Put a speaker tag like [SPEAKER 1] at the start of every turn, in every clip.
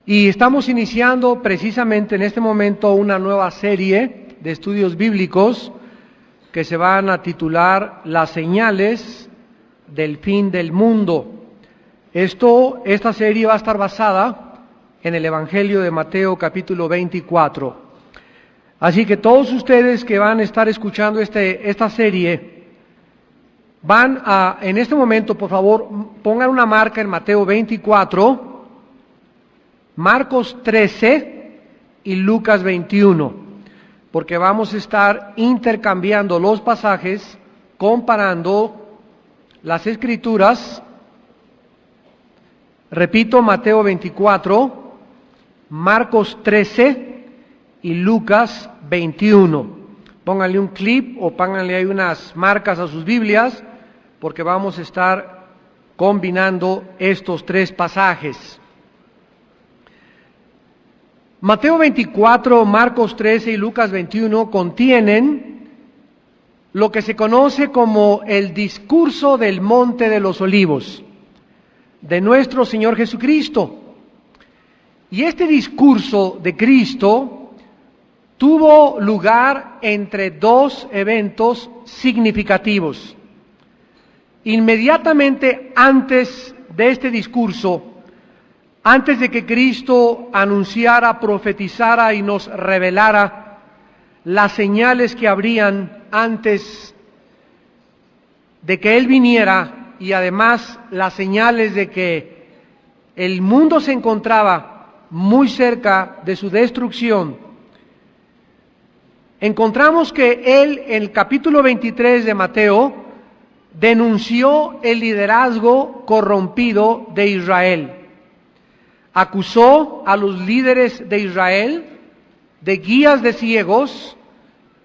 [SPEAKER 1] Y estamos iniciando precisamente en este momento una nueva serie de estudios bíblicos que se van a titular Las señales del fin del mundo. Esta serie va a estar basada en el Evangelio de Mateo capítulo 24. Así que todos ustedes que van a estar escuchando esta serie, en este momento, por favor, pongan una marca en Mateo 24, Marcos 13 y Lucas 21, porque vamos a estar intercambiando los pasajes, comparando las escrituras. Repito, Mateo 24, Marcos 13 y Lucas 21. Pónganle un clip o pónganle ahí unas marcas a sus Biblias, porque vamos a estar combinando estos tres pasajes. Mateo 24, Marcos 13 y Lucas 21 contienen lo que se conoce como el discurso del Monte de los Olivos de nuestro Señor Jesucristo. Y este discurso de Cristo tuvo lugar entre dos eventos significativos. Inmediatamente antes de este discurso, antes de que Cristo anunciara, profetizara y nos revelara las señales que habrían antes de que Él viniera, y además las señales de que el mundo se encontraba muy cerca de su destrucción, encontramos que Él en el capítulo 23 de Mateo denunció el liderazgo corrompido de Israel. Acusó a los líderes de Israel de guías de ciegos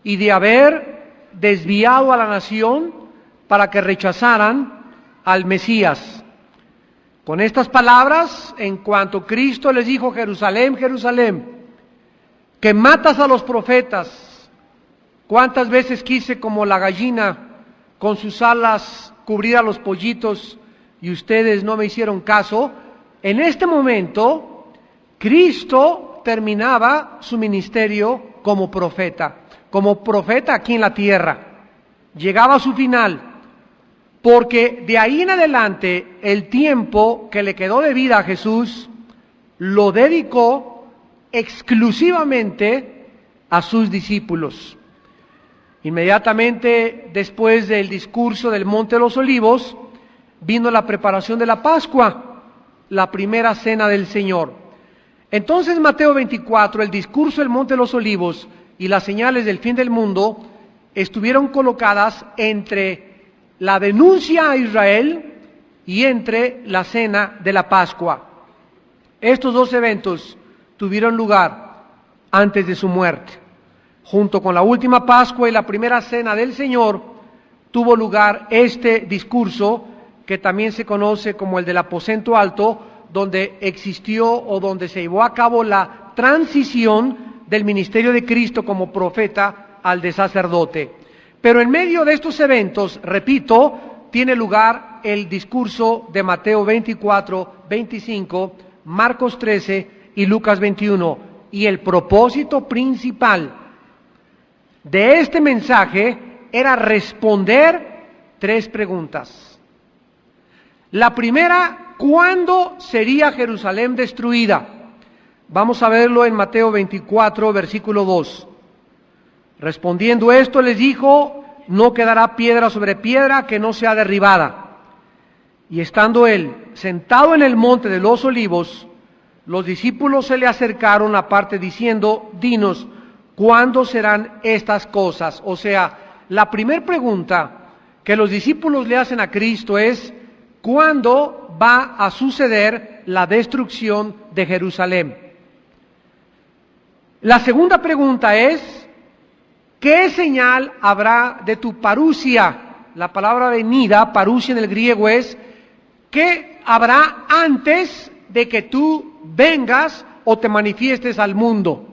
[SPEAKER 1] y de haber desviado a la nación para que rechazaran al Mesías. Con estas palabras, en cuanto Cristo les dijo: Jerusalén, Jerusalén, que matas a los profetas, ¿cuántas veces quise como la gallina con sus alas cubrir a los pollitos y ustedes no me hicieron caso? En este momento, Cristo terminaba su ministerio como profeta aquí en la tierra. Llegaba a su final, porque de ahí en adelante el tiempo que le quedó de vida a Jesús lo dedicó exclusivamente a sus discípulos. Inmediatamente después del discurso del Monte de los Olivos, vino la preparación de la Pascua, la primera cena del Señor. Entonces Mateo 24, el discurso del Monte de los Olivos y las señales del fin del mundo estuvieron colocadas entre la denuncia a Israel y entre la cena de la Pascua. Estos dos eventos tuvieron lugar antes de su muerte. Junto con la última Pascua y la primera cena del Señor, tuvo lugar este discurso que también se conoce como el del aposento alto, donde existió o donde se llevó a cabo la transición del ministerio de Cristo como profeta al de sacerdote. Pero en medio de estos eventos, repito, tiene lugar el discurso de Mateo 24, 25, Marcos 13 y Lucas 21. Y el propósito principal de este mensaje era responder tres preguntas. La primera: ¿cuándo sería Jerusalén destruida? Vamos a verlo en Mateo 24, versículo 2. Respondiendo esto, les dijo: no quedará piedra sobre piedra que no sea derribada. Y estando él sentado en el monte de los olivos, los discípulos se le acercaron aparte diciendo: dinos, ¿cuándo serán estas cosas? O sea, la primera pregunta que los discípulos le hacen a Cristo es: ¿cuándo va a suceder la destrucción de Jerusalén? La segunda pregunta es: ¿qué señal habrá de tu parusia? La palabra venida, parusia en el griego, es ¿qué habrá antes de que tú vengas o te manifiestes al mundo?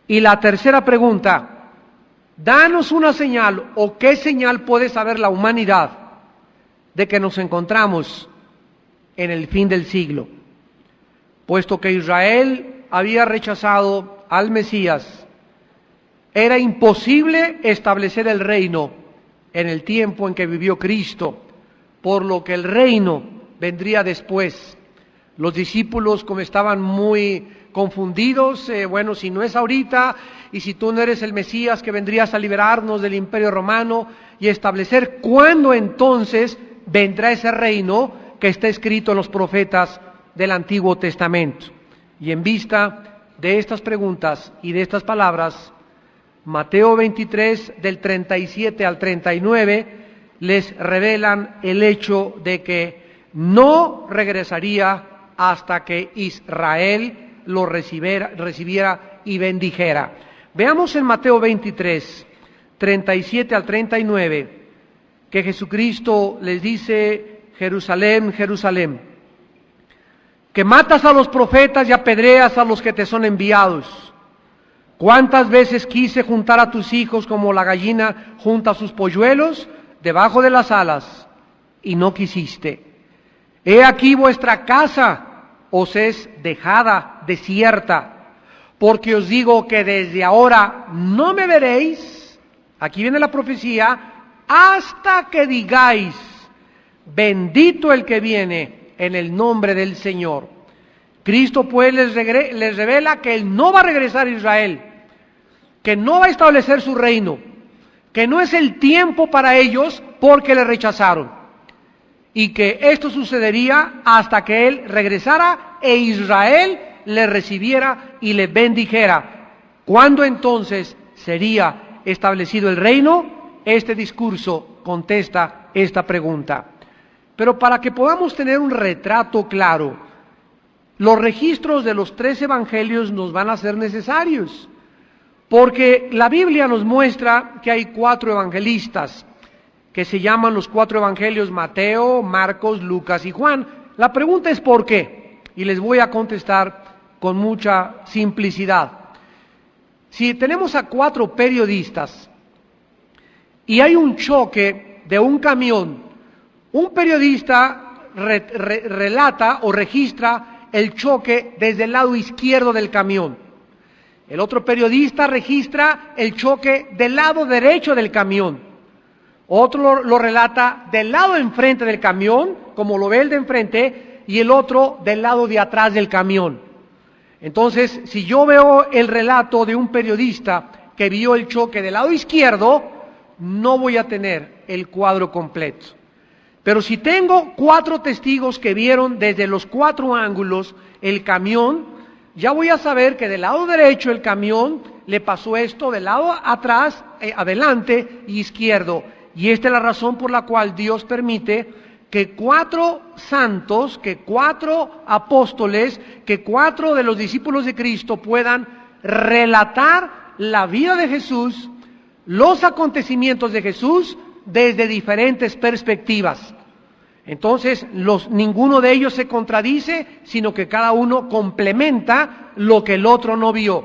[SPEAKER 1] Y la tercera pregunta: danos una señal, o qué señal puede saber la humanidad de que nos encontramos en el fin del siglo. puesto que Israel había rechazado al Mesías, era imposible establecer el reino en el tiempo en que vivió Cristo, por lo que el reino vendría después. Los discípulos, como estaban muy confundidos, bueno, si no es ahorita, y si tú no eres el Mesías que vendrías a liberarnos del Imperio Romano y establecer cuándo entonces vendrá ese reino que está escrito en los profetas del Antiguo Testamento. Y en vista de estas preguntas y de estas palabras, Mateo 23, del 37 al 39, les revelan el hecho de que no regresaría hasta que Israel lo recibiera y bendijera. Veamos en Mateo 23, 37 al 39, que Jesucristo les dice: Jerusalén, Jerusalén, que matas a los profetas y apedreas a los que te son enviados. ¿Cuántas veces quise juntar a tus hijos como la gallina junta sus polluelos debajo de las alas, y no quisiste? He aquí vuestra casa os es dejada desierta, porque os digo que desde ahora no me veréis, aquí viene la profecía, hasta que digáis: bendito el que viene en el nombre del Señor. Cristo pues les revela que Él no va a regresar a Israel, que no va a establecer su reino, que no es el tiempo para ellos porque le rechazaron, y que esto sucedería hasta que Él regresara e Israel le recibiera y le bendijera. ¿Cuándo entonces sería establecido el reino? Este discurso contesta esta pregunta. Pero para que podamos tener un retrato claro, los registros de los 3 evangelios nos van a ser necesarios, porque la Biblia nos muestra que hay 4 evangelistas, que se llaman los 4 evangelios: Mateo, Marcos, Lucas y Juan. La pregunta es ¿por qué? Y les voy a contestar con mucha simplicidad. Si tenemos a 4 periodistas y hay un choque de un camión, un periodista relata o registra el choque desde el lado izquierdo del camión. El otro periodista registra el choque del lado derecho del camión. Otro lo relata del lado de enfrente del camión, como lo ve el de enfrente, y el otro del lado de atrás del camión. Entonces, si yo veo el relato de un periodista que vio el choque del lado izquierdo, no voy a tener el cuadro completo. Pero si tengo 4 testigos que vieron desde los 4 ángulos el camión, ya voy a saber que del lado derecho el camión le pasó esto, del lado atrás, adelante y izquierdo. Y esta es la razón por la cual Dios permite que 4 santos, que 4 apóstoles, que 4 de los discípulos de Cristo puedan relatar la vida de Jesús, los acontecimientos de Jesús desde diferentes perspectivas. Entonces, ninguno de ellos se contradice, sino que cada uno complementa lo que el otro no vio.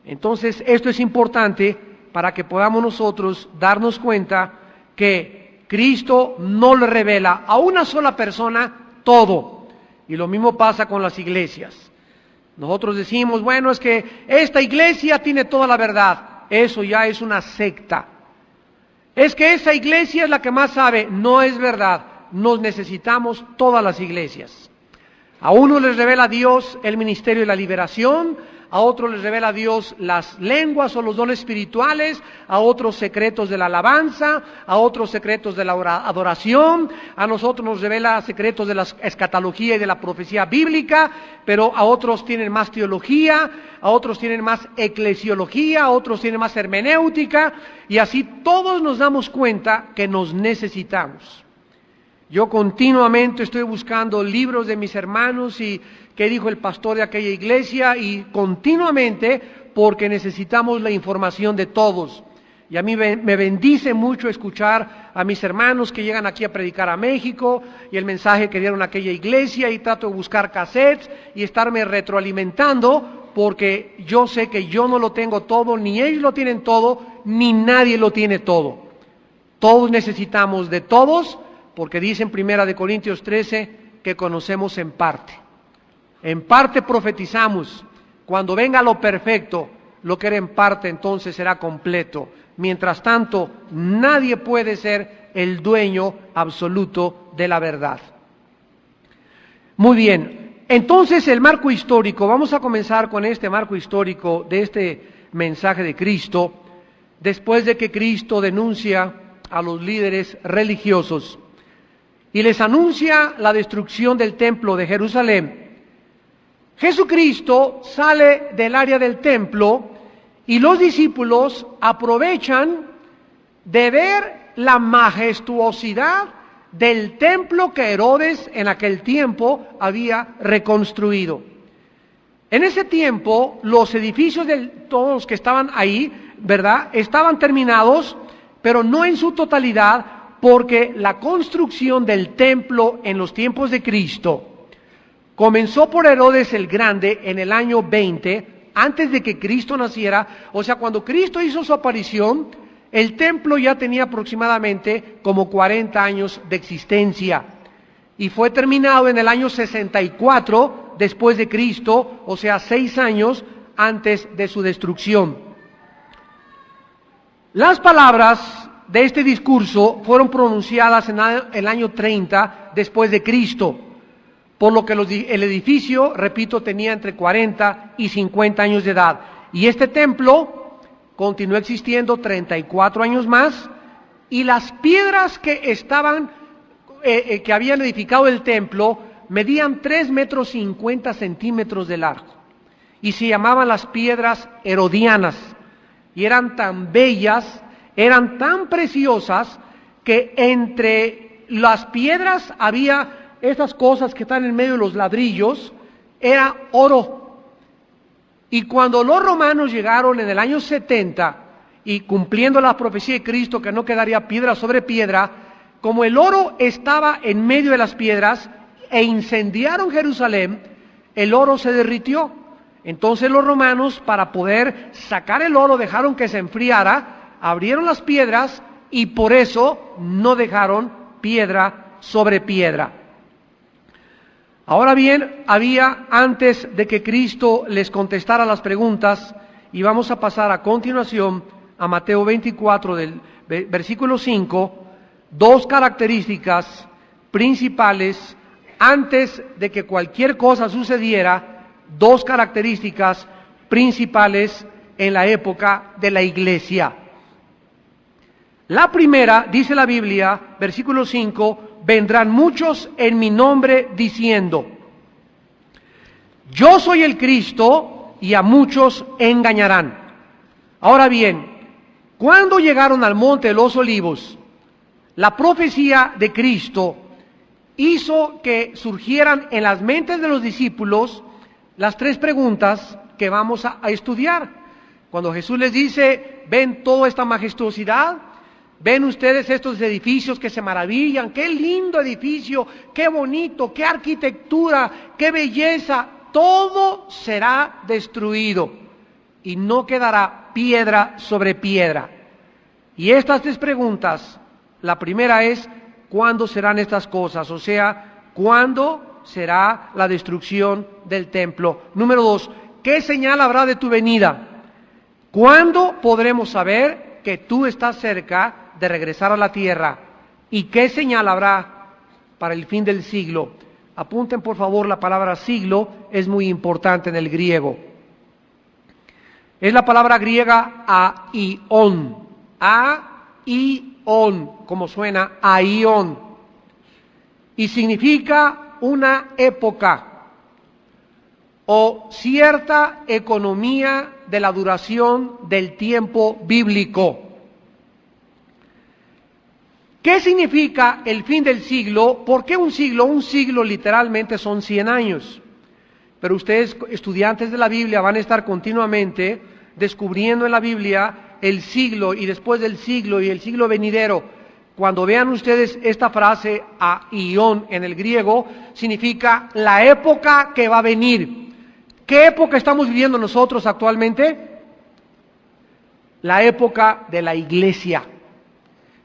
[SPEAKER 1] Entonces, esto es importante para que podamos nosotros darnos cuenta que Cristo no le revela a una sola persona todo. Y lo mismo pasa con las iglesias. Nosotros decimos, bueno, es que esta iglesia tiene toda la verdad. Eso ya es una secta. Es que esa iglesia es la que más sabe. No es verdad. Nos necesitamos todas las iglesias. A uno les revela Dios el ministerio de la liberación, a otros les revela Dios las lenguas o los dones espirituales, a otros secretos de la alabanza, a otros secretos de la adoración, a nosotros nos revela secretos de la escatología y de la profecía bíblica, pero a otros tienen más teología, a otros tienen más eclesiología, a otros tienen más hermenéutica, y así todos nos damos cuenta que nos necesitamos. Yo continuamente estoy buscando libros de mis hermanos y qué dijo el pastor de aquella iglesia, y continuamente, porque necesitamos la información de todos. Y a mí me bendice mucho escuchar a mis hermanos que llegan aquí a predicar a México y el mensaje que dieron a aquella iglesia, y trato de buscar cassettes y estarme retroalimentando, porque yo sé que yo no lo tengo todo, ni ellos lo tienen todo, ni nadie lo tiene todo. Todos necesitamos de todos, porque dice en 1 Corintios 13 que conocemos en parte. En parte profetizamos. Cuando venga lo perfecto, lo que era en parte entonces será completo. Mientras tanto, nadie puede ser el dueño absoluto de la verdad. Muy bien, entonces el marco histórico, vamos a comenzar con este marco histórico de este mensaje de Cristo, después de que Cristo denuncia a los líderes religiosos y les anuncia la destrucción del templo de Jerusalén. Jesucristo sale del área del templo y los discípulos aprovechan de ver la majestuosidad del templo que Herodes en aquel tiempo había reconstruido. En ese tiempo, los edificios de todos los que estaban ahí, ¿verdad?, estaban terminados, pero no en su totalidad, porque la construcción del templo en los tiempos de Cristo comenzó por Herodes el Grande en el año 20, antes de que Cristo naciera. O sea, cuando Cristo hizo su aparición, el templo ya tenía aproximadamente como 40 años de existencia y fue terminado en el año 64 después de Cristo, o sea, 6 años antes de su destrucción. Las palabras de este discurso fueron pronunciadas en el año 30 después de Cristo, por lo que el edificio, repito, tenía entre 40 y 50 años de edad. Y este templo continuó existiendo 34 años más, y las piedras que que habían edificado el templo medían 3 metros 50 centímetros de largo, y se llamaban las piedras herodianas, y eran tan bellas, eran tan preciosas, que entre las piedras había estas cosas que están en medio de los ladrillos, era oro. Y cuando los romanos llegaron en el año 70, y cumpliendo la profecía de Cristo que no quedaría piedra sobre piedra, como el oro estaba en medio de las piedras e incendiaron Jerusalén, el oro se derritió. Entonces los romanos, para poder sacar el oro, dejaron que se enfriara, abrieron las piedras y por eso no dejaron piedra sobre piedra. Ahora bien, había, antes de que Cristo les contestara las preguntas, y vamos a pasar a continuación a Mateo 24 del versículo 5, dos características principales antes de que cualquier cosa sucediera, dos características principales en la época de la iglesia. La primera, dice la Biblia, versículo 5, vendrán muchos en mi nombre diciendo, yo soy el Cristo, y a muchos engañarán. Ahora bien, cuando llegaron al monte de los Olivos, la profecía de Cristo hizo que surgieran en las mentes de los discípulos las tres preguntas que vamos a estudiar. Cuando Jesús les dice, ven toda esta majestuosidad, ven ustedes estos edificios que se maravillan, qué lindo edificio, qué bonito, qué arquitectura, qué belleza, todo será destruido y no quedará piedra sobre piedra. Y estas tres preguntas, la primera es, ¿cuándo serán estas cosas? O sea, ¿cuándo será la destrucción del templo? Número 2, ¿qué señal habrá de tu venida? ¿Cuándo podremos saber que tú estás cerca de regresar a la tierra? ¿Y qué señal habrá para el fin del siglo? Apunten por favor, la palabra siglo es muy importante en el griego. Es la palabra griega aion, como suena aion, y significa una época o cierta economía de la duración del tiempo bíblico. ¿Qué significa el fin del siglo? ¿Por qué un siglo? Un siglo literalmente son 100 años. Pero ustedes, estudiantes de la Biblia, van a estar continuamente descubriendo en la Biblia el siglo y después del siglo y el siglo venidero. Cuando vean ustedes esta frase aion en el griego, significa la época que va a venir. ¿Qué época estamos viviendo nosotros actualmente? La época de la iglesia.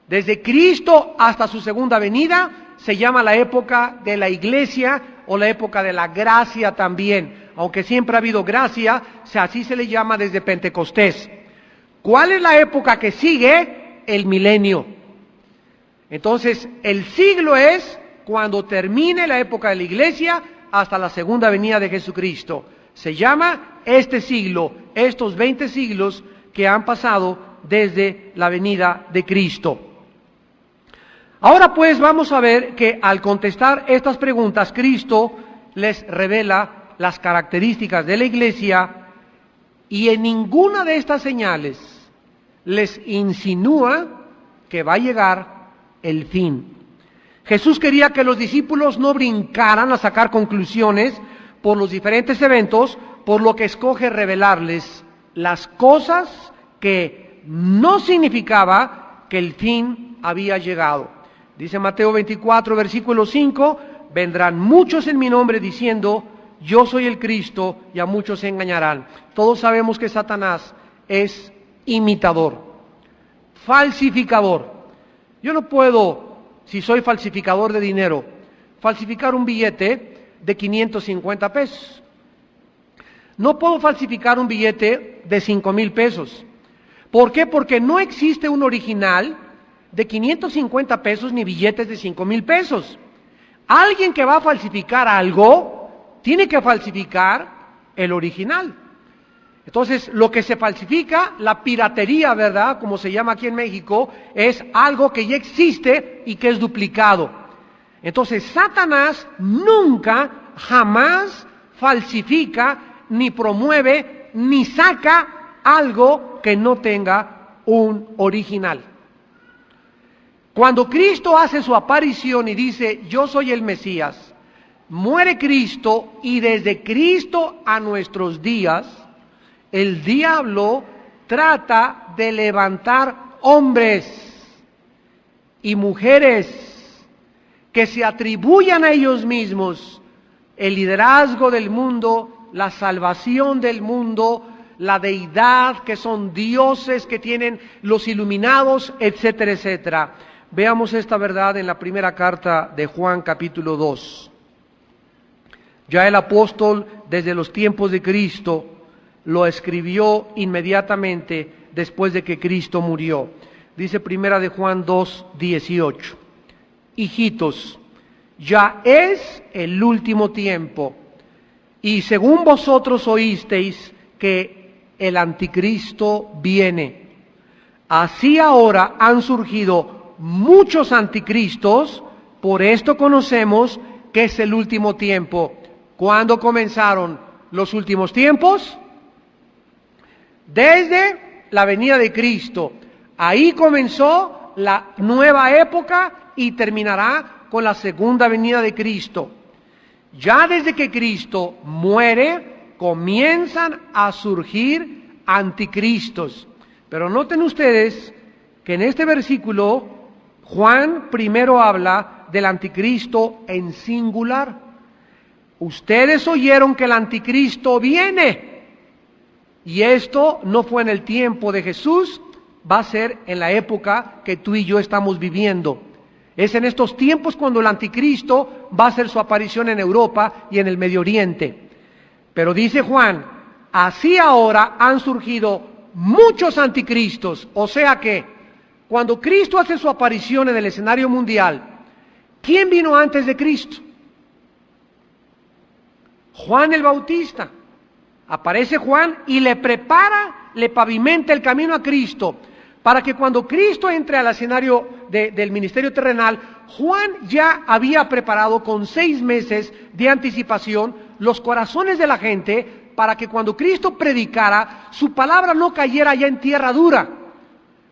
[SPEAKER 1] Desde Cristo hasta su segunda venida, se llama la época de la iglesia o la época de la gracia también. Aunque siempre ha habido gracia, así se le llama desde Pentecostés. ¿Cuál es la época que sigue? El milenio. Entonces, el siglo es cuando termine la época de la iglesia hasta la segunda venida de Jesucristo. Se llama este siglo, estos 20 siglos que han pasado desde la venida de Cristo. Ahora pues vamos a ver que al contestar estas preguntas, Cristo les revela las características de la iglesia y en ninguna de estas señales les insinúa que va a llegar el fin. Jesús quería que los discípulos no brincaran a sacar conclusiones por los diferentes eventos, por lo que escoge revelarles las cosas que no significaba que el fin había llegado. Dice Mateo 24, versículo 5, vendrán muchos en mi nombre diciendo, yo soy el Cristo, y a muchos se engañarán. Todos sabemos que Satanás es imitador, falsificador. Yo no puedo, si soy falsificador de dinero, falsificar un billete de 550 pesos. No puedo falsificar un billete de 5,000 pesos. ¿Por qué? Porque no existe un original de 550 pesos ni billetes de 5,000 pesos. Alguien que va a falsificar algo, tiene que falsificar el original. Entonces, lo que se falsifica, la piratería, ¿verdad?, como se llama aquí en México, es algo que ya existe y que es duplicado. Entonces, Satanás nunca, jamás falsifica, ni promueve, ni saca algo que no tenga un original. Cuando Cristo hace su aparición y dice, yo soy el Mesías, muere Cristo y desde Cristo a nuestros días, el diablo trata de levantar hombres y mujeres que se atribuyan a ellos mismos el liderazgo del mundo, la salvación del mundo, la deidad, que son dioses, que tienen los iluminados, etcétera, etcétera. Veamos esta verdad en la primera carta de Juan, capítulo 2. Ya el apóstol, desde los tiempos de Cristo, lo escribió inmediatamente después de que Cristo murió. Dice primera de Juan 2, 18. Hijitos, ya es el último tiempo, y según vosotros oísteis que el anticristo viene, así ahora han surgido muchos anticristos, por esto conocemos que es el último tiempo. ¿Cuándo comenzaron los últimos tiempos? Desde la venida de Cristo. Ahí comenzó la nueva época y terminará con la segunda venida de Cristo. Ya desde que Cristo muere, comienzan a surgir anticristos. Pero noten ustedes que en este versículo Juan primero habla del anticristo en singular. Ustedes oyeron que el anticristo viene. Y esto no fue en el tiempo de Jesús, va a ser en la época que tú y yo estamos viviendo. Es en estos tiempos cuando el anticristo va a hacer su aparición en Europa y en el Medio Oriente. Pero dice Juan, así ahora han surgido muchos anticristos. O sea que, cuando Cristo hace su aparición en el escenario mundial, ¿quién vino antes de Cristo? Juan el Bautista. Aparece Juan y le prepara, le pavimenta el camino a Cristo, para que cuando Cristo entre al escenario del ministerio terrenal, Juan ya había preparado con 6 meses de anticipación los corazones de la gente, para que cuando Cristo predicara, su palabra no cayera ya en tierra dura.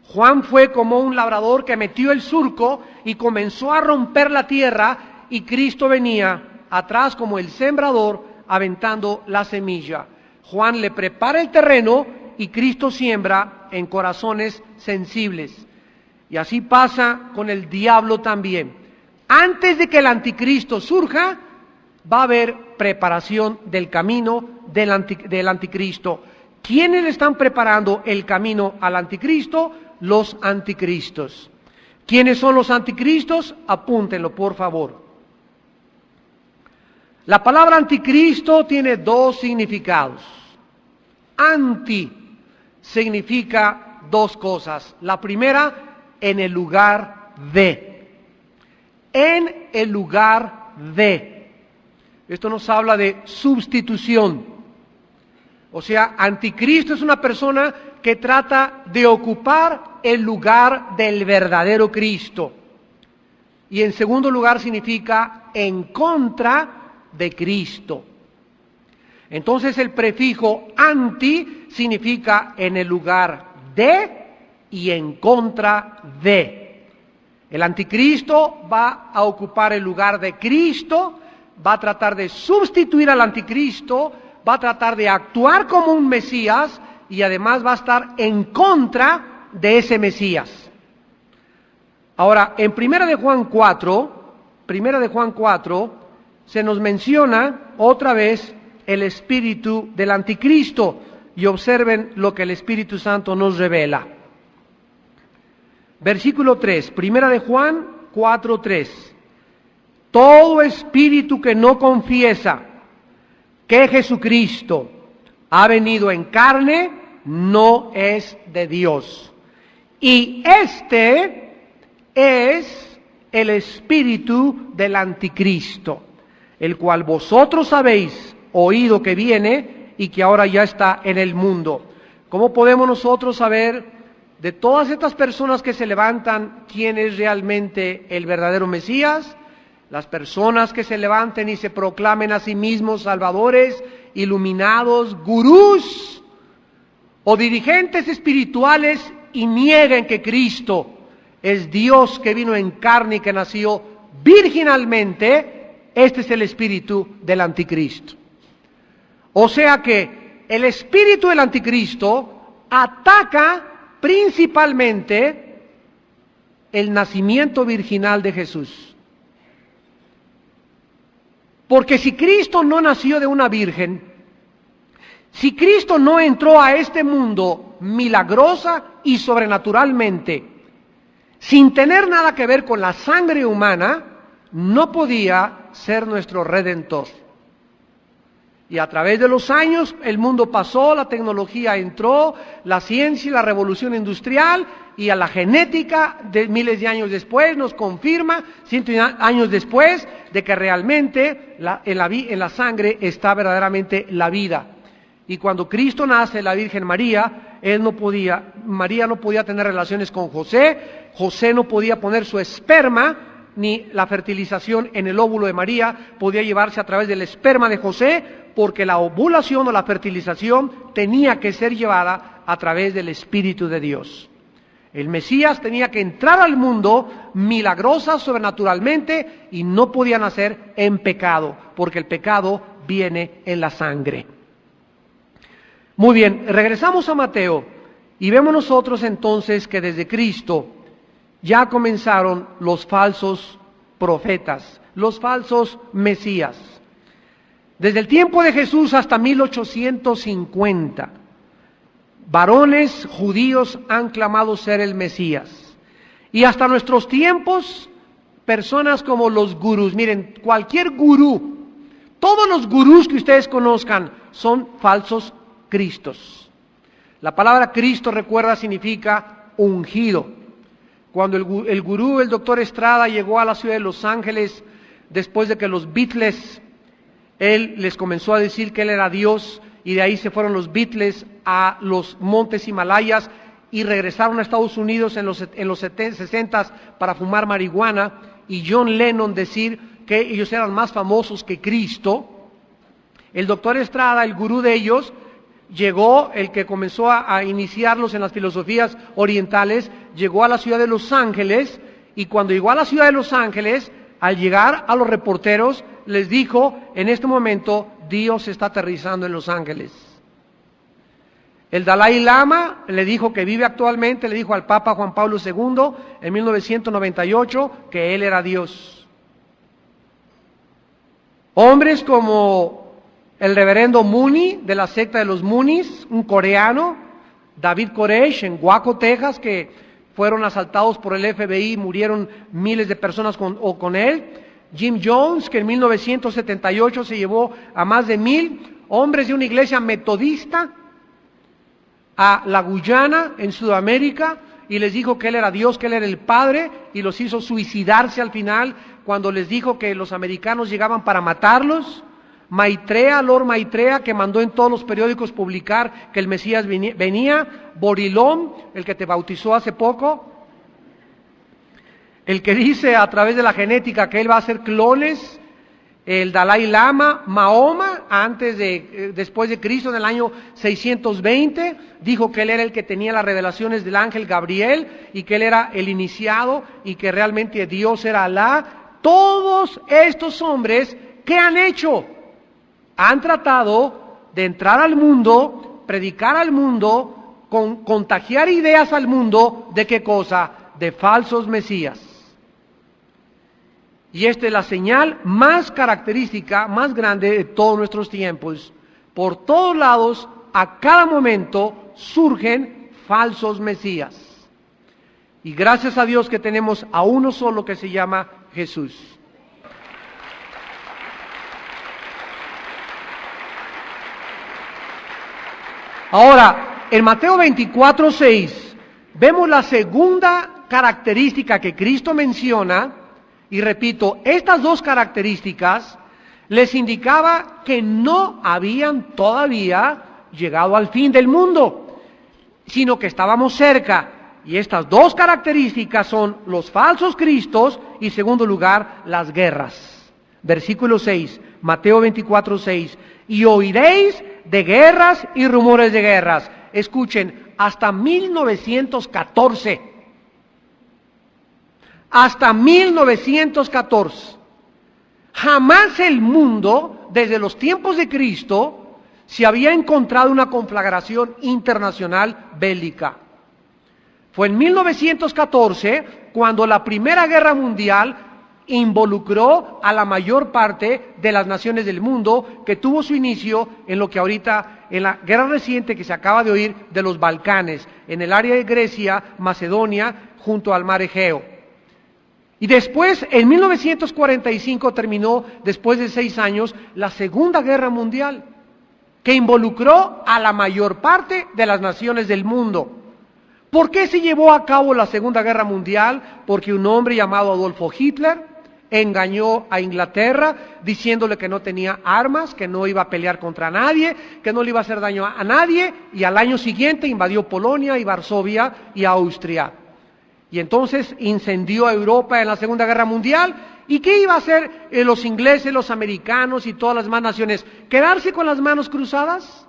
[SPEAKER 1] Juan fue como un labrador que metió el surco y comenzó a romper la tierra, y Cristo venía atrás como el sembrador aventando la semilla. Juan le prepara el terreno y Cristo siembra en corazones sensibles. Y así pasa con el diablo también. Antes de que el anticristo surja, va a haber preparación del camino del anticristo. ¿Quiénes le están preparando el camino al anticristo? Los anticristos. ¿Quiénes son los anticristos? Apúntenlo, por favor. La palabra anticristo tiene dos significados. Anti significa dos cosas. La primera, en el lugar de. En el lugar de. Esto nos habla de sustitución. O sea, anticristo es una persona que trata de ocupar el lugar del verdadero Cristo. Y en segundo lugar significa en contra de Cristo. Entonces el prefijo anti significa en el lugar de y en contra de. El anticristo va a ocupar el lugar de Cristo, va a tratar de sustituir al anticristo, va a tratar de actuar como un Mesías y además va a estar en contra de ese Mesías. Ahora, en Primera de Juan 4, se nos menciona otra vez el espíritu del anticristo y observen lo que el Espíritu Santo nos revela. Versículo 3, Primera de Juan 4:3. Todo espíritu que no confiesa que Jesucristo ha venido en carne no es de Dios. Y este es el espíritu del anticristo, el cual vosotros habéis oído que viene y que ahora ya está en el mundo. ¿Cómo podemos nosotros saber de todas estas personas que se levantan quién es realmente el verdadero Mesías? Las personas que se levanten y se proclamen a sí mismos salvadores, iluminados, gurús o dirigentes espirituales y nieguen que Cristo es Dios que vino en carne y que nació virginalmente, este es el espíritu del anticristo. O sea que el espíritu del anticristo ataca principalmente el nacimiento virginal de Jesús. Porque si Cristo no nació de una virgen, si Cristo no entró a este mundo milagrosa y sobrenaturalmente, sin tener nada que ver con la sangre humana, no podía ser nuestro Redentor. Y a través de los años el mundo pasó, la tecnología entró, la ciencia y la revolución industrial, y a la genética de miles de años después nos confirma, cientos de años después, de que realmente en la sangre está verdaderamente la vida. Y cuando Cristo nace, la Virgen María, María no podía tener relaciones con José, José no podía poner su esperma, ni la fertilización en el óvulo de María podía llevarse a través del esperma de José, porque la ovulación o la fertilización tenía que ser llevada a través del Espíritu de Dios. El Mesías tenía que entrar al mundo milagrosa, sobrenaturalmente, y no podía nacer en pecado, porque el pecado viene en la sangre. Muy bien, regresamos a Mateo y vemos nosotros entonces que desde Cristo ya comenzaron los falsos profetas, los falsos mesías. Desde el tiempo de Jesús hasta 1850, varones judíos han clamado ser el Mesías. Y hasta nuestros tiempos, personas como los gurús, miren, cualquier gurú, todos los gurús que ustedes conozcan son falsos cristos. La palabra Cristo, recuerda, significa ungido. Cuando el gurú, el doctor Estrada, llegó a la ciudad de Los Ángeles, después de que los Beatles, él les comenzó a decir que él era Dios, y de ahí se fueron los Beatles a los montes Himalayas y regresaron a Estados Unidos en los 60 para fumar marihuana, y John Lennon decir que ellos eran más famosos que Cristo. El doctor Estrada, el gurú de ellos, llegó, el que comenzó a iniciarlos en las filosofías orientales, llegó a la ciudad de Los Ángeles, y cuando llegó a la ciudad de Los Ángeles, al llegar a los reporteros, les dijo, en este momento, Dios está aterrizando en Los Ángeles. El Dalai Lama le dijo que vive actualmente, le dijo al Papa Juan Pablo II, en 1998, que él era Dios. Hombres como el reverendo Mooney, de la secta de los Moonies, un coreano, David Koresh, en Waco, Texas, que fueron asaltados por el FBI, murieron miles de personas con él. Jim Jones, que en 1978 se llevó a más de 1,000 hombres de una iglesia metodista a la Guyana, en Sudamérica, y les dijo que él era Dios, que él era el Padre, y los hizo suicidarse al final, cuando les dijo que los americanos llegaban para matarlos. Lord Maitreya, que mandó en todos los periódicos publicar que el Mesías venía. Borilón, el que te bautizó hace poco, el que dice a través de la genética que él va a hacer clones. El Dalai Lama, Mahoma, después de Cristo, en el año 620, dijo que él era el que tenía las revelaciones del ángel Gabriel y que él era el iniciado y que realmente Dios era Alá. Todos estos hombres, ¿qué han hecho? Han tratado de entrar al mundo, predicar al mundo, contagiar ideas al mundo, ¿de qué cosa? De falsos mesías. Y esta es la señal más característica, más grande de todos nuestros tiempos. Por todos lados, a cada momento, surgen falsos mesías. Y gracias a Dios que tenemos a uno solo que se llama Jesús. Ahora, en Mateo 24:6, vemos la segunda característica que Cristo menciona. Y repito, estas dos características les indicaba que no habían todavía llegado al fin del mundo, sino que estábamos cerca. Y estas dos características son los falsos cristos y, en segundo lugar, las guerras. Versículo 6, Mateo 24:6. Y oiréis de guerras y rumores de guerras. Escuchen, hasta 1914. Hasta 1914. Jamás el mundo, desde los tiempos de Cristo, se había encontrado una conflagración internacional bélica. Fue en 1914 cuando la Primera Guerra Mundial involucró a la mayor parte de las naciones del mundo, que tuvo su inicio en lo que ahorita, en la guerra reciente que se acaba de oír de los Balcanes, en el área de Grecia, Macedonia, junto al mar Egeo. Y después, en 1945, terminó, después de 6 años, la Segunda Guerra Mundial, que involucró a la mayor parte de las naciones del mundo. ¿Por qué se llevó a cabo la Segunda Guerra Mundial? Porque un hombre llamado Adolfo Hitler engañó a Inglaterra diciéndole que no tenía armas, que no iba a pelear contra nadie, que no le iba a hacer daño a nadie, y al año siguiente invadió Polonia y Varsovia y Austria. Y entonces incendió a Europa en la Segunda Guerra Mundial. ¿Y qué iba a hacer los ingleses, los americanos y todas las demás naciones? ¿Quedarse con las manos cruzadas?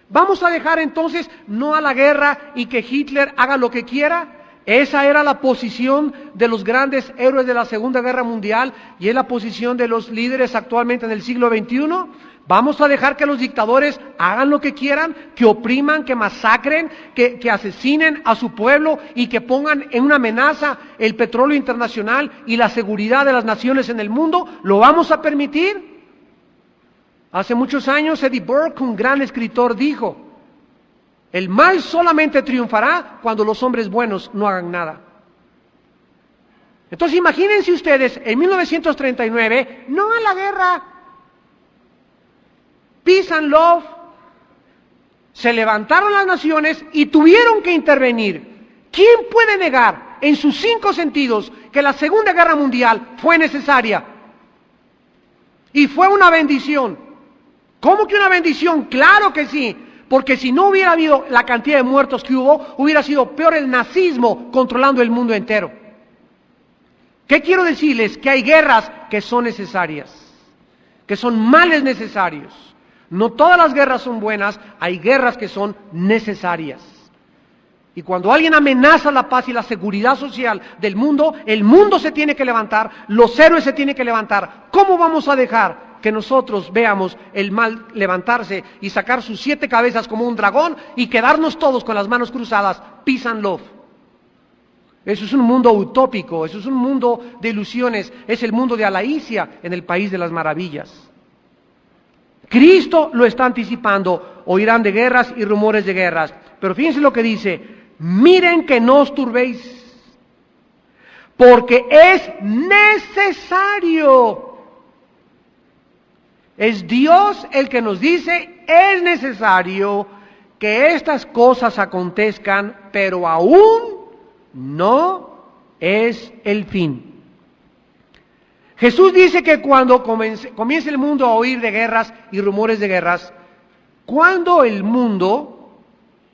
[SPEAKER 1] ¿Vamos a dejar entonces no a la guerra y que Hitler haga lo que quiera? Esa era la posición de los grandes héroes de la Segunda Guerra Mundial y es la posición de los líderes actualmente en el siglo XXI. ¿Vamos a dejar que los dictadores hagan lo que quieran, que opriman, que masacren, que asesinen a su pueblo y que pongan en una amenaza el petróleo internacional y la seguridad de las naciones en el mundo? ¿Lo vamos a permitir? Hace muchos años Eddie Burke, un gran escritor, dijo: el mal solamente triunfará cuando los hombres buenos no hagan nada. Entonces imagínense ustedes, en 1939, no a la guerra, peace and love, se levantaron las naciones y tuvieron que intervenir. ¿Quién puede negar en sus 5 sentidos que la Segunda Guerra Mundial fue necesaria? Y fue una bendición. ¿Cómo que una bendición? Claro que sí, porque si no hubiera habido la cantidad de muertos que hubo, hubiera sido peor el nazismo controlando el mundo entero. ¿Qué quiero decirles? Que hay guerras que son necesarias, que son males necesarios. No todas las guerras son buenas, hay guerras que son necesarias. Y cuando alguien amenaza la paz y la seguridad social del mundo, el mundo se tiene que levantar, los héroes se tienen que levantar. ¿Cómo vamos a dejar que nosotros veamos el mal levantarse y sacar sus 7 cabezas como un dragón y quedarnos todos con las manos cruzadas? Peace and love. Eso es un mundo utópico, eso es un mundo de ilusiones, es el mundo de Alicia en el país de las maravillas. Cristo lo está anticipando, oirán de guerras y rumores de guerras. Pero fíjense lo que dice: miren que no os turbéis, porque es necesario. Es Dios el que nos dice, es necesario que estas cosas acontezcan, pero aún no es el fin. Jesús dice que cuando comience el mundo a oír de guerras y rumores de guerras, cuando el mundo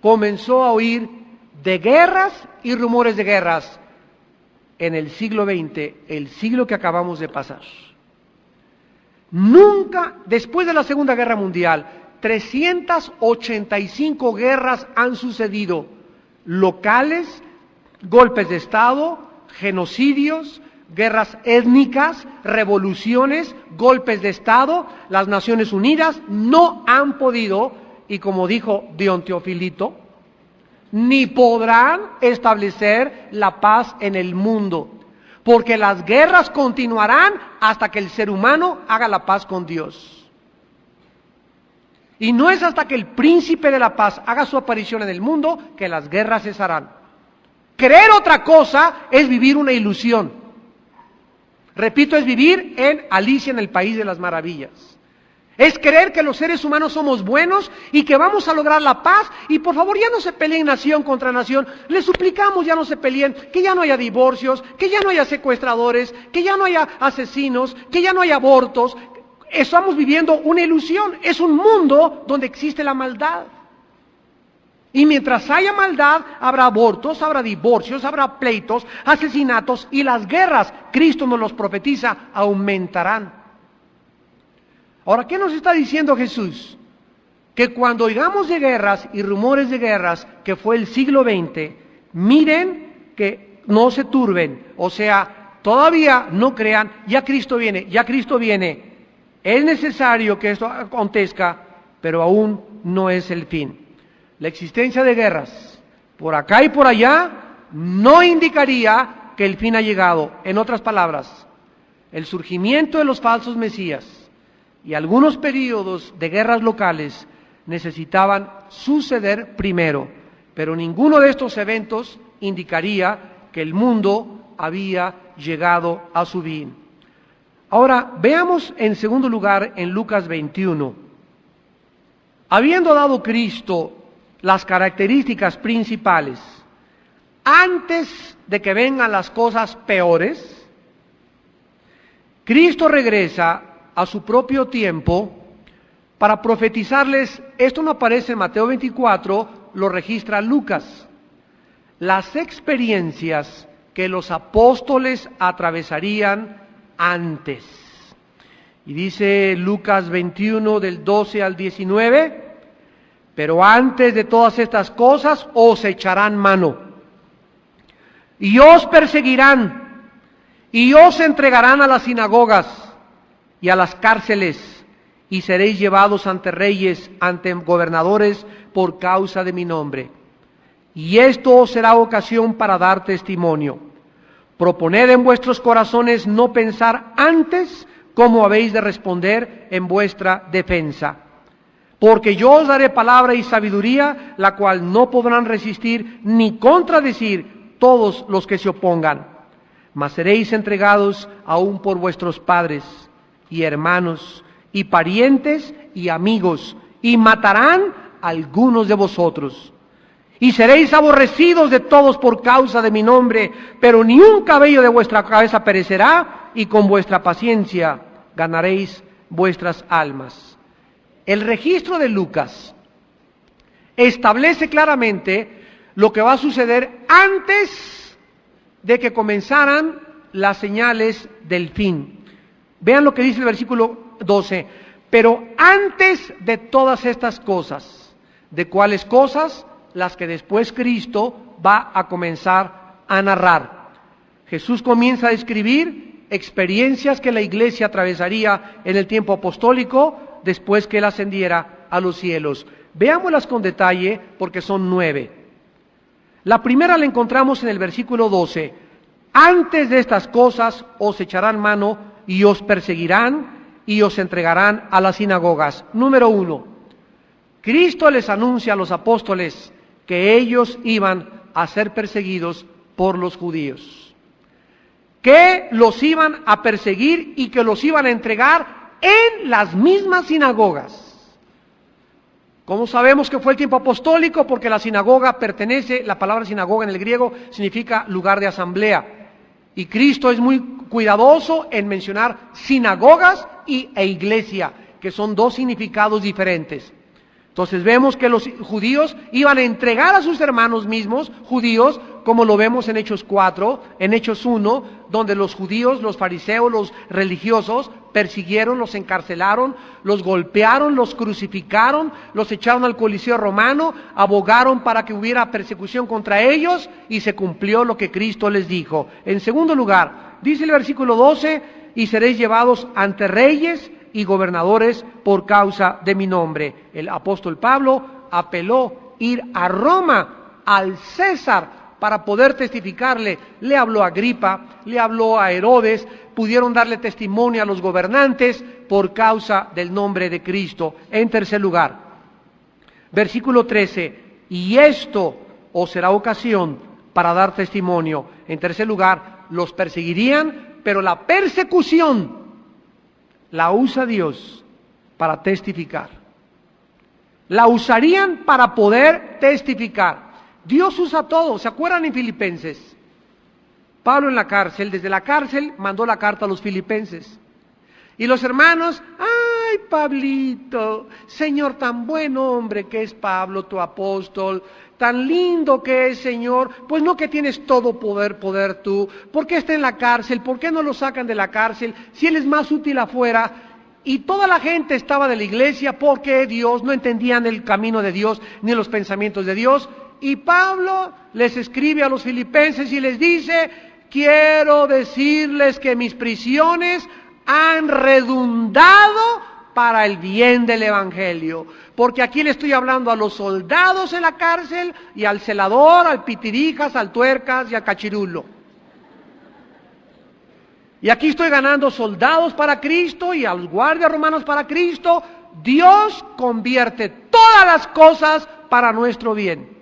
[SPEAKER 1] comenzó a oír de guerras y rumores de guerras, en el siglo XX, el siglo que acabamos de pasar. Nunca, después de la Segunda Guerra Mundial, 385 guerras han sucedido, locales, golpes de Estado, genocidios, guerras étnicas, revoluciones, golpes de Estado. Las Naciones Unidas no han podido, y como dijo Dion Teofilito, ni podrán establecer la paz en el mundo, porque las guerras continuarán hasta que el ser humano haga la paz con Dios. Y no es hasta que el príncipe de la paz haga su aparición en el mundo que las guerras cesarán. Creer otra cosa es vivir una ilusión. Repito, es vivir en Alicia en el País de las Maravillas. Es creer que los seres humanos somos buenos y que vamos a lograr la paz, y por favor ya no se peleen nación contra nación, les suplicamos ya no se peleen, que ya no haya divorcios, que ya no haya secuestradores, que ya no haya asesinos, que ya no haya abortos. Estamos viviendo una ilusión, es un mundo donde existe la maldad. Y mientras haya maldad, habrá abortos, habrá divorcios, habrá pleitos, asesinatos, y las guerras, Cristo nos los profetiza, aumentarán. Ahora, ¿qué nos está diciendo Jesús? Que cuando oigamos de guerras y rumores de guerras, que fue el siglo XX, miren que no se turben, o sea, todavía no crean, ya Cristo viene, es necesario que esto acontezca, pero aún no es el fin. La existencia de guerras, por acá y por allá, no indicaría que el fin ha llegado. En otras palabras, el surgimiento de los falsos mesías y algunos periodos de guerras locales necesitaban suceder primero, pero ninguno de estos eventos indicaría que el mundo había llegado a su fin. Ahora, veamos en segundo lugar en Lucas 21. Habiendo dado Cristo las características principales, antes de que vengan las cosas peores, Cristo regresa a su propio tiempo para profetizarles. Esto no aparece en Mateo 24, lo registra Lucas. Las experiencias que los apóstoles atravesarían antes. Y dice Lucas 21 del 12 al 19, pero antes de todas estas cosas os echarán mano, y os perseguirán, y os entregarán a las sinagogas y a las cárceles, y seréis llevados ante reyes, ante gobernadores, por causa de mi nombre. Y esto os será ocasión para dar testimonio. Proponed en vuestros corazones no pensar antes cómo habéis de responder en vuestra defensa. Porque yo os daré palabra y sabiduría, la cual no podrán resistir ni contradecir todos los que se opongan. Mas seréis entregados aún por vuestros padres y hermanos y parientes y amigos, y matarán a algunos de vosotros. Y seréis aborrecidos de todos por causa de mi nombre, pero ni un cabello de vuestra cabeza perecerá, y con vuestra paciencia ganaréis vuestras almas. El registro de Lucas establece claramente lo que va a suceder antes de que comenzaran las señales del fin. Vean lo que dice el versículo 12. Pero antes de todas estas cosas, ¿de cuáles cosas? Las que después Cristo va a comenzar a narrar. Jesús comienza a describir experiencias que la iglesia atravesaría en el tiempo apostólico después que Él ascendiera a los cielos. Veámoslas con detalle porque son 9. La primera la encontramos en el versículo 12. Antes de estas cosas os echarán mano y os perseguirán y os entregarán a las sinagogas. Número 1. Cristo les anuncia a los apóstoles que ellos iban a ser perseguidos por los judíos, que los iban a perseguir y que los iban a entregar en las mismas sinagogas. ¿Cómo sabemos que fue el tiempo apostólico? Porque la sinagoga pertenece, la palabra sinagoga en el griego significa lugar de asamblea. Y Cristo es muy cuidadoso en mencionar sinagogas e iglesia, que son dos significados diferentes. Entonces vemos que los judíos iban a entregar a sus hermanos mismos, judíos, como lo vemos en Hechos 4, en Hechos 1, donde los judíos, los fariseos, los religiosos, persiguieron, los encarcelaron, los golpearon, los crucificaron, los echaron al Coliseo romano, abogaron para que hubiera persecución contra ellos y se cumplió lo que Cristo les dijo. En segundo lugar, dice el versículo 12, y seréis llevados ante reyes y gobernadores por causa de mi nombre. El apóstol Pablo apeló ir a Roma, al César, para poder testificarle. Le habló a Agripa, le habló a Herodes, pudieron darle testimonio a los gobernantes por causa del nombre de Cristo. En tercer lugar, versículo 13, y esto os será ocasión para dar testimonio. En tercer lugar, los perseguirían, pero la persecución la usa Dios para testificar. La usarían para poder testificar. Dios usa todo. ¿Se acuerdan en Filipenses? Pablo en la cárcel, desde la cárcel mandó la carta a los filipenses. Y los hermanos, ¡ay, Pablito! Señor, tan buen hombre que es Pablo, tu apóstol, tan lindo que es, Señor, pues no que tienes todo poder tú. ¿Por qué está en la cárcel? ¿Por qué no lo sacan de la cárcel? Si él es más útil afuera. Y toda la gente estaba de la iglesia porque Dios, no entendían el camino de Dios ni los pensamientos de Dios. Y Pablo les escribe a los filipenses y les dice, quiero decirles que mis prisiones han redundado para el bien del Evangelio. Porque aquí le estoy hablando a los soldados en la cárcel y al celador, al pitirijas, al tuercas y al cachirulo. Y aquí estoy ganando soldados para Cristo y a los guardias romanos para Cristo. Dios convierte todas las cosas para nuestro bien.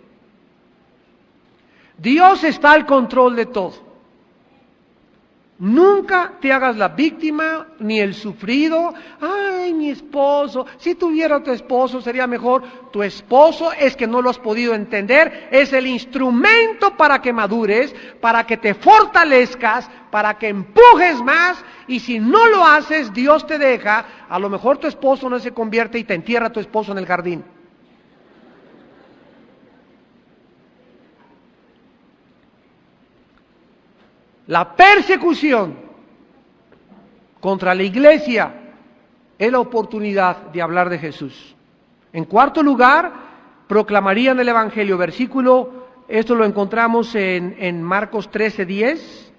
[SPEAKER 1] Dios está al control de todo. Nunca te hagas la víctima ni el sufrido. Ay, mi esposo, si tuviera tu esposo sería mejor. Tu esposo es que no lo has podido entender, es el instrumento para que madures, para que te fortalezcas, para que empujes más, y si no lo haces, Dios te deja. A lo mejor tu esposo no se convierte y te entierra tu esposo en el jardín. La persecución contra la iglesia es la oportunidad de hablar de Jesús. En cuarto lugar, proclamarían el Evangelio. Esto lo encontramos en Marcos 13:10.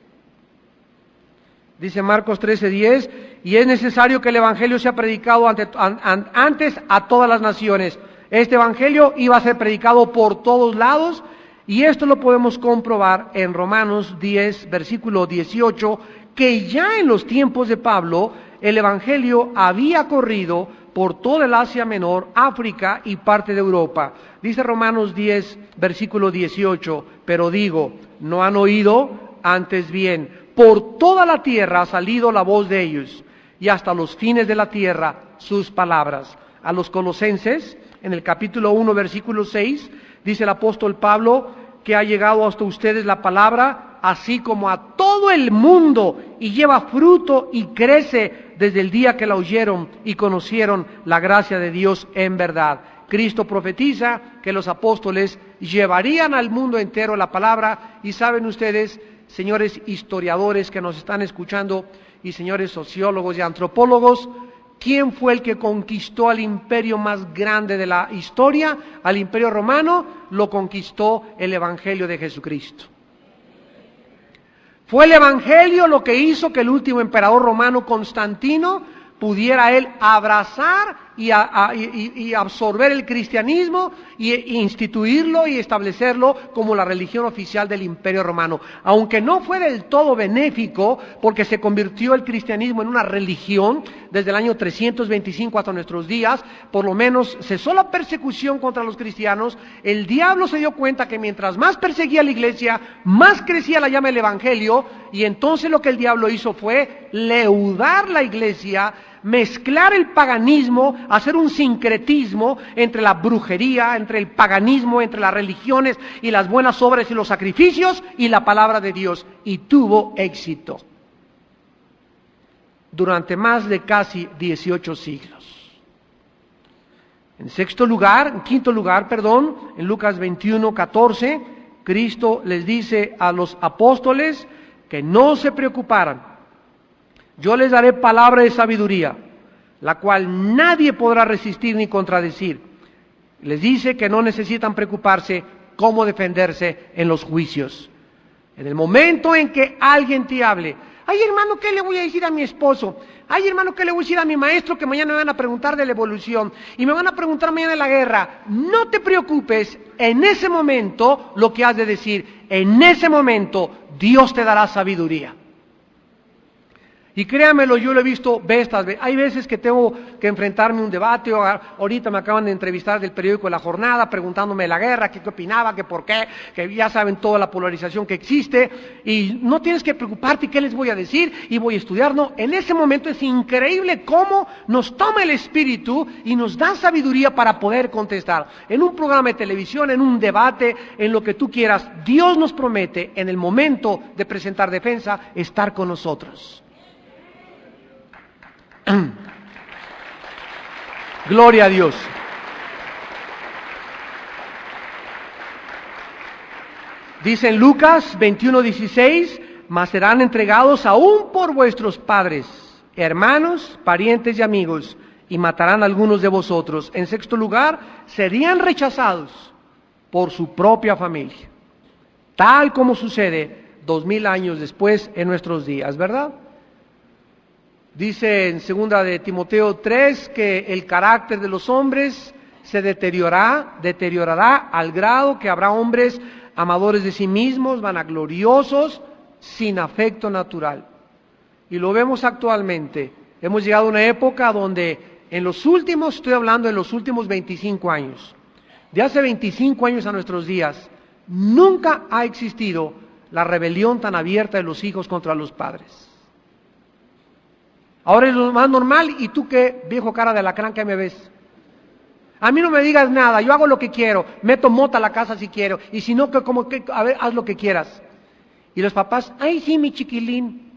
[SPEAKER 1] Dice Marcos 13:10, y es necesario que el Evangelio sea predicado antes a todas las naciones. Este Evangelio iba a ser predicado por todos lados. Y esto lo podemos comprobar en Romanos 10, versículo 18, que ya en los tiempos de Pablo, el Evangelio había corrido por toda el Asia Menor, África y parte de Europa. Dice Romanos 10, versículo 18, pero digo, no han oído, antes bien, por toda la tierra ha salido la voz de ellos, y hasta los fines de la tierra sus palabras. A los Colosenses, en el capítulo 1, versículo 6, dice el apóstol Pablo que ha llegado hasta ustedes la palabra, así como a todo el mundo, y lleva fruto y crece desde el día que la oyeron y conocieron la gracia de Dios en verdad. Cristo profetiza que los apóstoles llevarían al mundo entero la palabra, y saben ustedes, señores historiadores que nos están escuchando, y señores sociólogos y antropólogos, ¿quién fue el que conquistó al imperio más grande de la historia? Al imperio romano lo conquistó el Evangelio de Jesucristo. Fue el Evangelio lo que hizo que el último emperador romano, Constantino, pudiera él abrazar y absorber el cristianismo y instituirlo y establecerlo como la religión oficial del Imperio Romano. Aunque no fue del todo benéfico, porque se convirtió el cristianismo en una religión desde el año 325 hasta nuestros días, por lo menos cesó la persecución contra los cristianos. El diablo se dio cuenta que mientras más perseguía a la iglesia, más crecía la llama del evangelio, y entonces lo que el diablo hizo fue leudar la iglesia, mezclar el paganismo, hacer un sincretismo entre la brujería, entre el paganismo, entre las religiones y las buenas obras y los sacrificios y la palabra de Dios, y tuvo éxito durante más de casi 18 siglos. En quinto lugar, en Lucas 21:14, Cristo les dice a los apóstoles que no se preocuparan. Yo les daré palabra de sabiduría, la cual nadie podrá resistir ni contradecir. Les dice que no necesitan preocuparse cómo defenderse en los juicios. En el momento en que alguien te hable, ay hermano, ¿qué le voy a decir a mi esposo? Ay hermano, ¿qué le voy a decir a mi maestro que mañana me van a preguntar de la evolución? Y me van a preguntar mañana de la guerra. No te preocupes, en ese momento lo que has de decir, en ese momento Dios te dará sabiduría. Y créamelo, yo lo he visto veces. Hay veces que tengo que enfrentarme a un debate. Ahorita me acaban de entrevistar del periódico de La Jornada, preguntándome de la guerra, qué opinaba, que por qué, que ya saben toda la polarización que existe. Y no tienes que preocuparte qué les voy a decir y voy a estudiar. No, en ese momento es increíble cómo nos toma el Espíritu y nos da sabiduría para poder contestar. En un programa de televisión, en un debate, en lo que tú quieras, Dios nos promete en el momento de presentar defensa estar con nosotros. Gloria a Dios. Dice en Lucas 21:16, mas serán entregados aún por vuestros padres, hermanos, parientes y amigos, y matarán a algunos de vosotros. En sexto lugar, serían rechazados por su propia familia, tal como sucede 2000 años después en nuestros días, ¿verdad? Dice en segunda de Timoteo 3 que el carácter de los hombres se deteriorará al grado que habrá hombres amadores de sí mismos, vanagloriosos, sin afecto natural. Y lo vemos actualmente. Hemos llegado a una época donde estoy hablando de los últimos 25 años, de hace 25 años a nuestros días, nunca ha existido la rebelión tan abierta de los hijos contra los padres. Ahora es lo más normal, y tú qué viejo cara de alacrán que me ves. A mí no me digas nada, yo hago lo que quiero, meto mota a la casa si quiero, y si no, a ver, haz lo que quieras. Y los papás, ay sí, mi chiquilín.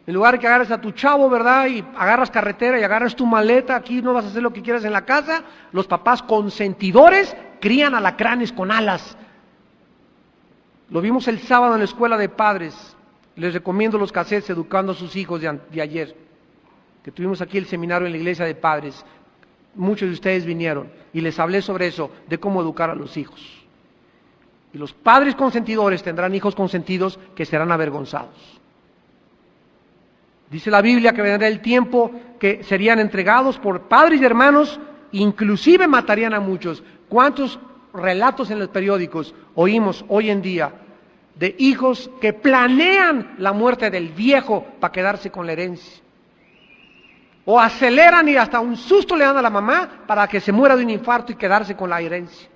[SPEAKER 1] En lugar de que agarres a tu chavo, ¿verdad? Y agarras carretera y agarras tu maleta, aquí no vas a hacer lo que quieras en la casa. Los papás consentidores crían alacranes con alas. Lo vimos el sábado en la escuela de padres. Les recomiendo los cassettes Educando a sus hijos de ayer, que tuvimos aquí el seminario en la iglesia de padres. Muchos de ustedes vinieron y les hablé sobre eso, de cómo educar a los hijos. Y los padres consentidores tendrán hijos consentidos que serán avergonzados. Dice la Biblia que vendrá el tiempo que serían entregados por padres y hermanos, inclusive matarían a muchos. ¿Cuántos relatos en los periódicos oímos hoy en día de hijos que planean la muerte del viejo para quedarse con la herencia? O aceleran y hasta un susto le dan a la mamá para que se muera de un infarto y quedarse con la herencia.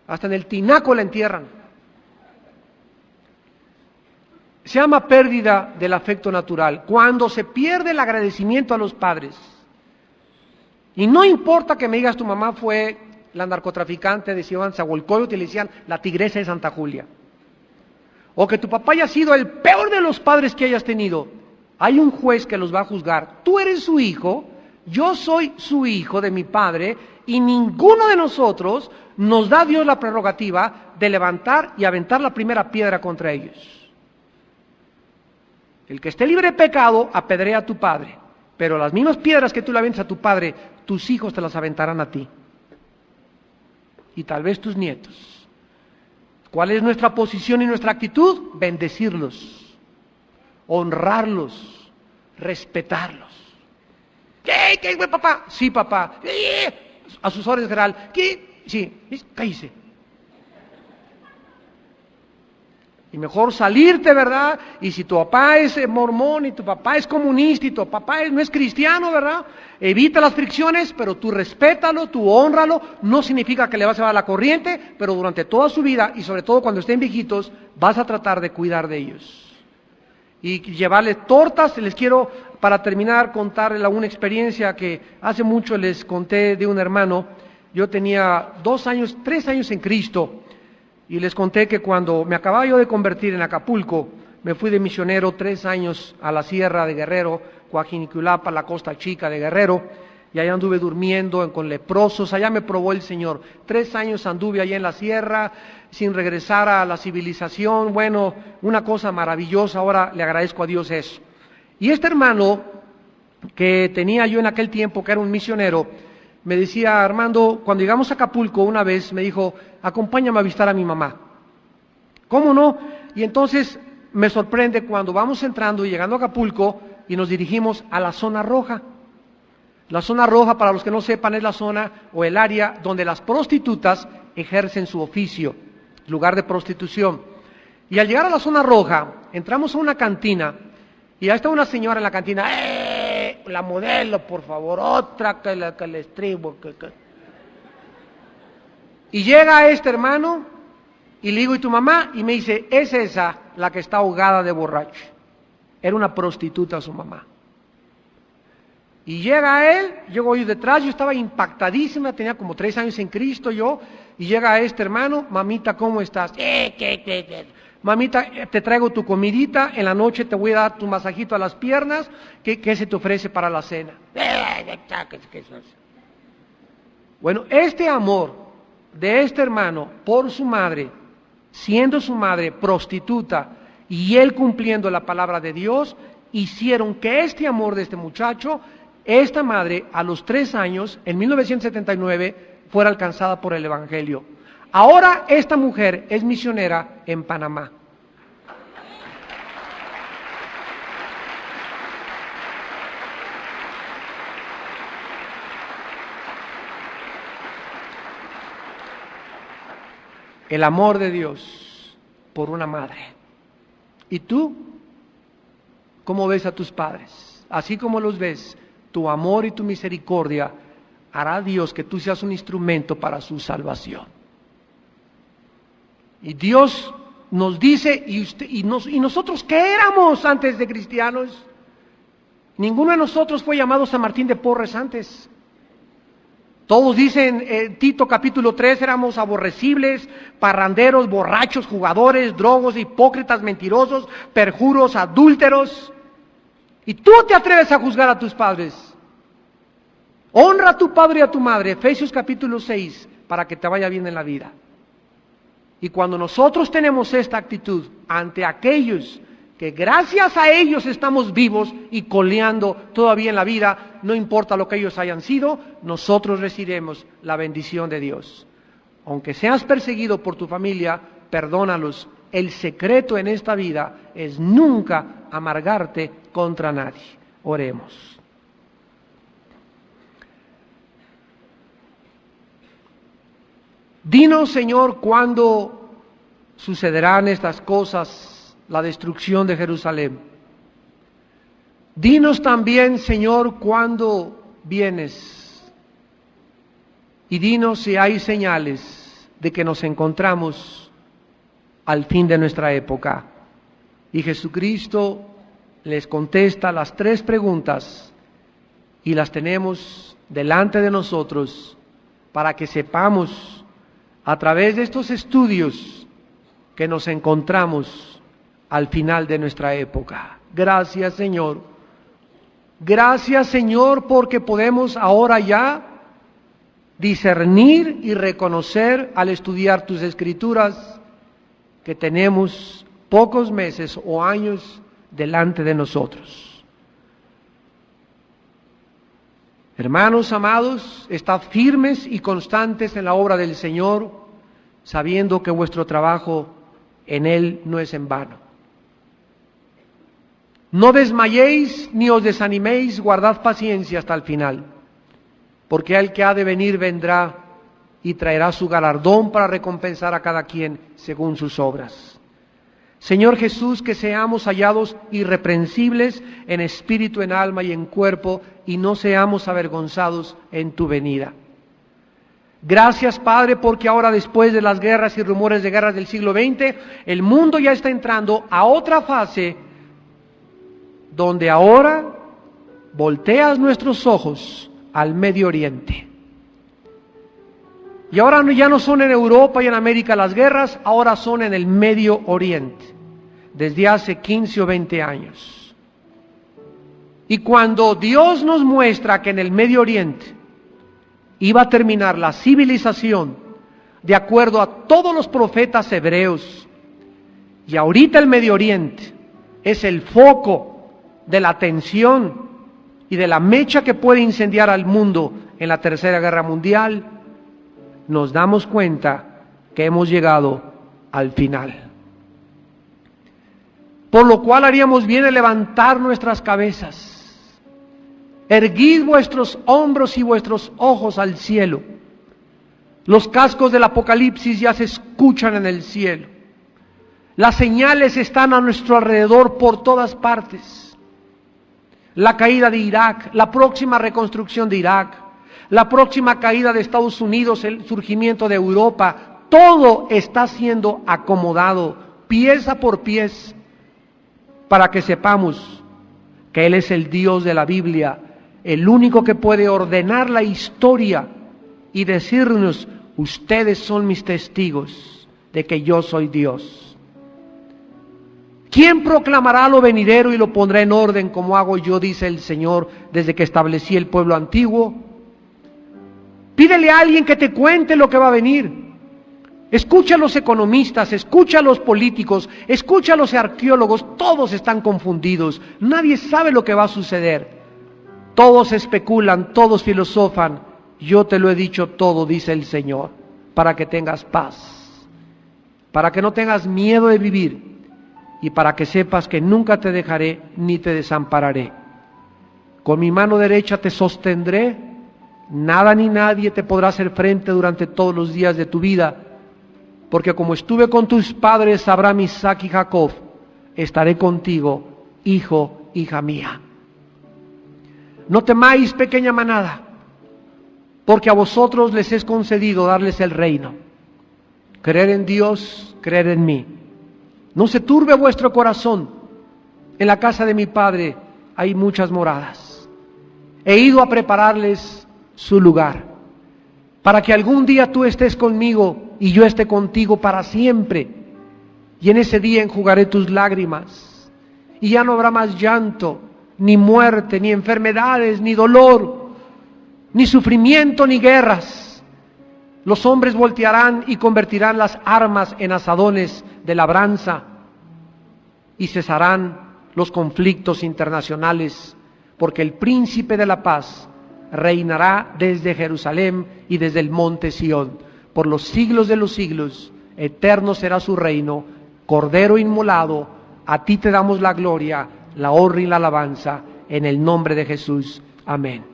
[SPEAKER 1] Hasta en el tinaco la entierran. Se llama pérdida del afecto natural, cuando se pierde el agradecimiento a los padres. Y no importa que me digas tu mamá fue la narcotraficante de Zahualcóyotl y le decían la tigresa de Santa Julia. O que tu papá haya sido el peor de los padres que hayas tenido. Hay un juez que los va a juzgar. Tú eres su hijo, yo soy su hijo de mi padre, y ninguno de nosotros nos da Dios la prerrogativa de levantar y aventar la primera piedra contra ellos. El que esté libre de pecado, apedrea a tu padre. Pero las mismas piedras que tú le avientas a tu padre, tus hijos te las aventarán a ti. Y tal vez tus nietos. ¿Cuál es nuestra posición y nuestra actitud? Bendecirlos, honrarlos, respetarlos. ¿Qué, güey, papá? Sí, papá. A sus órdenes, general. ¿Qué? Sí, cállese. Y mejor salirte, ¿verdad? Y si tu papá es mormón y tu papá es comunista y tu papá no es cristiano, ¿verdad? Evita las fricciones, pero tú respétalo, tú hónralo. No significa que le vas a llevar la corriente, pero durante toda su vida y sobre todo cuando estén viejitos, vas a tratar de cuidar de ellos. Y llevarles tortas. Les quiero, para terminar, contarles una experiencia que hace mucho les conté de un hermano. Yo tenía 3 años en Cristo. Y les conté que cuando me acababa yo de convertir en Acapulco, me fui de misionero 3 años a la sierra de Guerrero, Coajiniculapa, la Costa Chica de Guerrero, y allá anduve durmiendo con leprosos, allá me probó el Señor. 3 años anduve allá en la sierra, sin regresar a la civilización, bueno, una cosa maravillosa, ahora le agradezco a Dios eso. Y este hermano que tenía yo en aquel tiempo, que era un misionero, me decía, Armando, cuando llegamos a Acapulco una vez, me dijo, acompáñame a visitar a mi mamá. ¿Cómo no? Y entonces me sorprende cuando vamos entrando y llegando a Acapulco y nos dirigimos a la zona roja. La zona roja, para los que no sepan, es la zona o el área donde las prostitutas ejercen su oficio, lugar de prostitución. Y al llegar a la zona roja, entramos a una cantina y ahí está una señora en la cantina, la modelo, por favor, otra que le estribo. Y llega este hermano y le digo, ¿y tu mamá? Y me dice, es esa la que está ahogada de borracho. Era una prostituta su mamá. Y llega él, llego yo detrás, yo estaba impactadísima, tenía como 3 años en Cristo yo, y llega este hermano, mamita, ¿cómo estás? Mamita, te traigo tu comidita, en la noche te voy a dar tu masajito a las piernas, ¿qué se te ofrece para la cena? Bueno, este amor de este hermano por su madre, siendo su madre prostituta y él cumpliendo la palabra de Dios, hicieron que este amor de este muchacho, esta madre a los 3 años, en 1979, fuera alcanzada por el Evangelio. Ahora esta mujer es misionera en Panamá. El amor de Dios por una madre. ¿Y tú? ¿Cómo ves a tus padres? Así como los ves, tu amor y tu misericordia hará Dios que tú seas un instrumento para su salvación. Y Dios nos dice, ¿y nosotros qué éramos antes de cristianos? Ninguno de nosotros fue llamado San Martín de Porres antes. Todos dicen, Tito capítulo 3, éramos aborrecibles, parranderos, borrachos, jugadores, drogos, hipócritas, mentirosos, perjuros, adúlteros. Y tú te atreves a juzgar a tus padres. Honra a tu padre y a tu madre, Efesios capítulo 6, para que te vaya bien en la vida. Y cuando nosotros tenemos esta actitud ante aquellos que gracias a ellos estamos vivos y coleando todavía en la vida, no importa lo que ellos hayan sido, nosotros recibiremos la bendición de Dios. Aunque seas perseguido por tu familia, perdónalos. El secreto en esta vida es nunca amargarte contra nadie. Oremos. Dinos, Señor, cuándo sucederán estas cosas, la destrucción de Jerusalén. Dinos también, Señor, cuándo vienes. Y dinos si hay señales de que nos encontramos al fin de nuestra época. Y Jesucristo les contesta las 3 preguntas y las tenemos delante de nosotros para que sepamos a través de estos estudios que nos encontramos al final de nuestra época. Gracias, Señor. Gracias, Señor, porque podemos ahora ya discernir y reconocer al estudiar tus escrituras que tenemos pocos meses o años delante de nosotros. Hermanos amados, estad firmes y constantes en la obra del Señor, sabiendo que vuestro trabajo en Él no es en vano. No desmayéis ni os desaniméis, guardad paciencia hasta el final, porque el que ha de venir vendrá y traerá su galardón para recompensar a cada quien según sus obras. Señor Jesús, que seamos hallados irreprensibles en espíritu, en alma y en cuerpo, y no seamos avergonzados en tu venida. Gracias, Padre, porque ahora, después de las guerras y rumores de guerras del siglo XX, el mundo ya está entrando a otra fase, donde ahora volteas nuestros ojos al Medio Oriente. Y ahora ya no son en Europa y en América las guerras, ahora son en el Medio Oriente, desde hace 15 o 20 años. Y cuando Dios nos muestra que en el Medio Oriente iba a terminar la civilización, de acuerdo a todos los profetas hebreos, y ahorita el Medio Oriente es el foco de la atención y de la mecha que puede incendiar al mundo en la Tercera Guerra Mundial, nos damos cuenta que hemos llegado al final. Por lo cual haríamos bien en levantar nuestras cabezas, erguid vuestros hombros y vuestros ojos al cielo. Los cascos del Apocalipsis ya se escuchan en el cielo. Las señales están a nuestro alrededor por todas partes. La caída de Irak, la próxima reconstrucción de Irak, la próxima caída de Estados Unidos, el surgimiento de Europa, todo está siendo acomodado, pieza por pieza, para que sepamos que Él es el Dios de la Biblia, el único que puede ordenar la historia y decirnos: ustedes son mis testigos de que yo soy Dios. ¿Quién proclamará lo venidero y lo pondrá en orden como hago yo, dice el Señor, desde que establecí el pueblo antiguo? Pídele a alguien que te cuente lo que va a venir. Escucha a los economistas, escucha a los políticos, escucha a los arqueólogos, todos están confundidos, nadie sabe lo que va a suceder. Todos especulan, todos filosofan. Yo te lo he dicho todo, dice el Señor, para que tengas paz, para que no tengas miedo de vivir, y para que sepas que nunca te dejaré ni te desampararé. Con mi mano derecha te sostendré, nada ni nadie te podrá hacer frente durante todos los días de tu vida, porque como estuve con tus padres, Abraham, Isaac y Jacob, estaré contigo, hijo, hija mía. No temáis, pequeña manada, porque a vosotros les es concedido darles el reino. Creer en Dios, creer en mí. No se turbe vuestro corazón. En la casa de mi Padre hay muchas moradas. He ido a prepararles su lugar, para que algún día tú estés conmigo y yo esté contigo para siempre. Y en ese día enjugaré tus lágrimas, y ya no habrá más llanto, ni muerte, ni enfermedades, ni dolor, ni sufrimiento, ni guerras. Los hombres voltearán y convertirán las armas en azadones de labranza, y cesarán los conflictos internacionales, porque el príncipe de la paz reinará desde Jerusalén y desde el monte Sión, por los siglos de los siglos. Eterno será su reino. Cordero inmolado, a ti te damos la gloria, la honra y la alabanza, en el nombre de Jesús. Amén.